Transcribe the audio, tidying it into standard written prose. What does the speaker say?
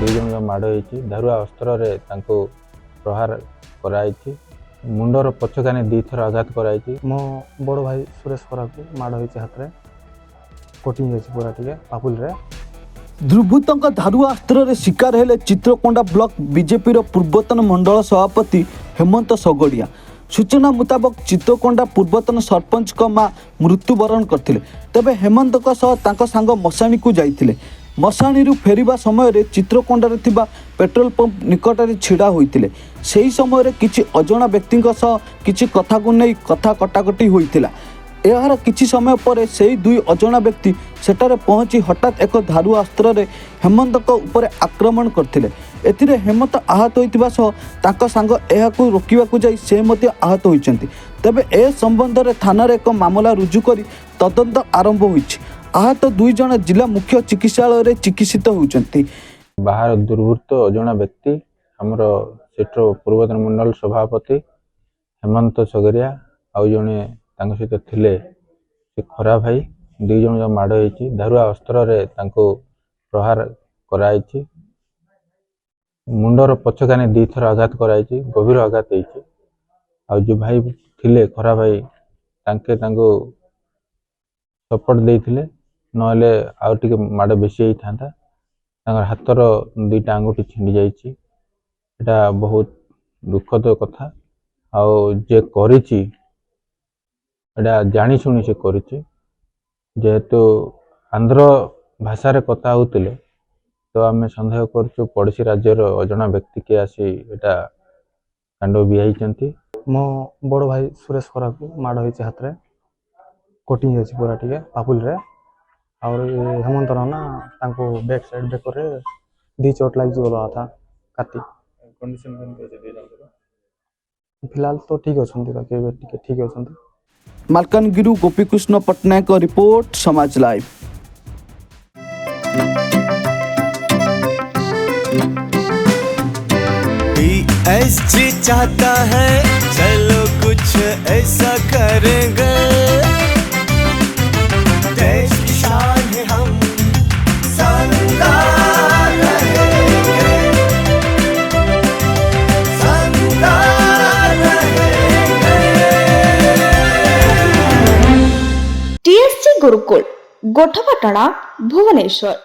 ଦୁଇ ଜଣ ମାଡ଼ ହୋଇଛି। ଧାରୁଆ ଅସ୍ତ୍ରରେ ତାଙ୍କୁ ପ୍ରହାର କରାଯାଇଛି। ମୁଣ୍ଡର ପଛ କାନି ଦୁଇଥର ଆଘାତ କରାଯାଇଛି। ମୋ ବଡ଼ ଭାଇ ସୁରେଶ ଖରାକୁ ମାଡ଼ ହୋଇଛି ହାତରେ, କଟି ଯାଇଛି ପୁରା ଟିକେ ପାପୁଲରେ। ଦୁର୍ବୃତ୍ତଙ୍କ ଧାରୁଆ ଅସ୍ତ୍ରରେ ଶିକାର ହେଲେ ଚିତ୍ରକୋଣ୍ଡା ବ୍ଲକ ବିଜେପିର ପୂର୍ବତନ ମଣ୍ଡଳ ସଭାପତି ହେମନ୍ତ ସଗଡ଼ିଆ। ସୂଚନା ମୁତାବକ ଚିତ୍ରକୋଣ୍ଡା ପୂର୍ବତନ ସରପଞ୍ଚଙ୍କ ମା ମୃତ୍ୟୁବରଣ କରିଥିଲେ। ତେବେ ହେମନ୍ତଙ୍କ ସହ ତାଙ୍କ ସାଙ୍ଗ ମଶାଣୀକୁ ଯାଇଥିଲେ। ମଶାଣୀରୁ ଫେରିବା ସମୟରେ ଚିତ୍ରକୋଣ୍ଡାରେ ଥିବା ପେଟ୍ରୋଲ ପମ୍ପ ନିକଟରେ ଛିଡ଼ା ହୋଇଥିଲେ। ସେହି ସମୟରେ କିଛି ଅଜଣା ବ୍ୟକ୍ତିଙ୍କ ସହ କିଛି କଥାକୁ ନେଇ କଥା କଟାକଟି ହୋଇଥିଲା। ଏହାର କିଛି ସମୟ ପରେ ସେହି ଦୁଇ ଅଜଣା ବ୍ୟକ୍ତି ସେଠାରେ ପହଞ୍ଚି ହଠାତ୍ ଏକ ଧାରୁଆ ଅସ୍ତ୍ରରେ ହେମନ୍ତଙ୍କ ଉପରେ ଆକ୍ରମଣ କରିଥିଲେ। ଏଥିରେ ହେମନ୍ତ ଆହତ ହୋଇଥିବା ସହ ତାଙ୍କ ସାଙ୍ଗ ଏହାକୁ ରୋକିବାକୁ ଯାଇ ସେ ମଧ୍ୟ ଆହତ ହୋଇଛନ୍ତି। ତେବେ ଏ ସମ୍ବନ୍ଧରେ ଥାନାରେ ଏକ ମାମଲା ରୁଜୁ କରି ତଦନ୍ତ ଆରମ୍ଭ ହୋଇଛି। ଆହତ ଦୁଇ ଜଣ ଜିଲ୍ଲା ମୁଖ୍ୟ ଚିକିତ୍ସାଳୟରେ ଚିକିତ୍ସିତ ହେଉଛନ୍ତି। ବାହାର ଦୁର୍ବୃତ୍ତ ଅଜଣା ବ୍ୟକ୍ତି ଆମର ସେଠର ପୂର୍ବତନ ମଣ୍ଡଳ ସଭାପତି ହେମନ୍ତ ସଗରିଆ ଆଉ ଜଣେ ତାଙ୍କ ସହିତ ଥିଲେ ସେ ଖରା ଭାଇ, ଦୁଇ ଜଣ ମାଡ଼ ହୋଇଛି। ଧାରୁଆ ଅସ୍ତ୍ରରେ ତାଙ୍କୁ ପ୍ରହାର କରାଯାଇଛି। ମୁଣ୍ଡର ପଛ କାନି ଦୁଇଥର ଆଘାତ କରାଯାଇଛି, ଗଭୀର ଆଘାତ ହେଇଛି। ଆଉ ଯେଉଁ ଭାଇ ଥିଲେ ଖରା ଭାଇ ତାଙ୍କୁ ସପୋର୍ଟ ଦେଇଥିଲେ, ନହେଲେ ଆଉ ଟିକେ ମାଡ଼ ବେଶୀ ହେଇଥାନ୍ତା। ତାଙ୍କର ହାତର ଦୁଇଟା ଆଙ୍ଗୁଠି ଛିଣ୍ଡି ଯାଇଛି। ଏଇଟା ବହୁତ ଦୁଃଖଦ କଥା। ଆଉ ଯେ କରିଛି ଏଇଟା ଜାଣିଶୁଣି ସେ କରିଛି। ଯେହେତୁ ଆନ୍ଧ୍ର ଭାଷାରେ କଥା ହେଉଥିଲେ ତ ଆମେ ସନ୍ଦେହ କରୁଛୁ ପଡ଼ୋଶୀ ରାଜ୍ୟର ଅଜଣା ବ୍ୟକ୍ତି କିଏ ଆସି ଏଇଟା କାଣ୍ଡ ଭିଆଇଛନ୍ତି। ମୋ ବଡ଼ ଭାଇ ସୁରେଶ ଖରାକୁ ମାଡ଼ ହୋଇଛି ହାତରେ, କଟି ଯାଇଛି ପୁରା ଟିକେ ପାପୁଲରେ। ଆଉ ହେମନ୍ତର ନା ତାଙ୍କୁ ବ୍ୟାକ୍ ସାଇଡ୍ ବେକରେ ଦୁଇ ଚୋଟ ଲାଗିଛି ବୋଲା କଥା। କାଟି ଫିଲହାଲ ତ ଠିକ୍ ଅଛନ୍ତି, ବାକି ଏବେ ଟିକେ ଠିକ୍ ଅଛନ୍ତି। ମାଲକାନଗିରିରୁ ଗୋପୀକୃଷ୍ଣ ପଟ୍ଟନାୟକ ରିପୋର୍ଟ, ସମାଜ ଲାଇଭ୍। PSG चाहता है चलो कुछ ऐसा करेंगे, देश की शान है हम शानदार रहेंगे, शानदार रहेंगे। TSG गुरुकुल गोठपाटणा भुवनेश्वर।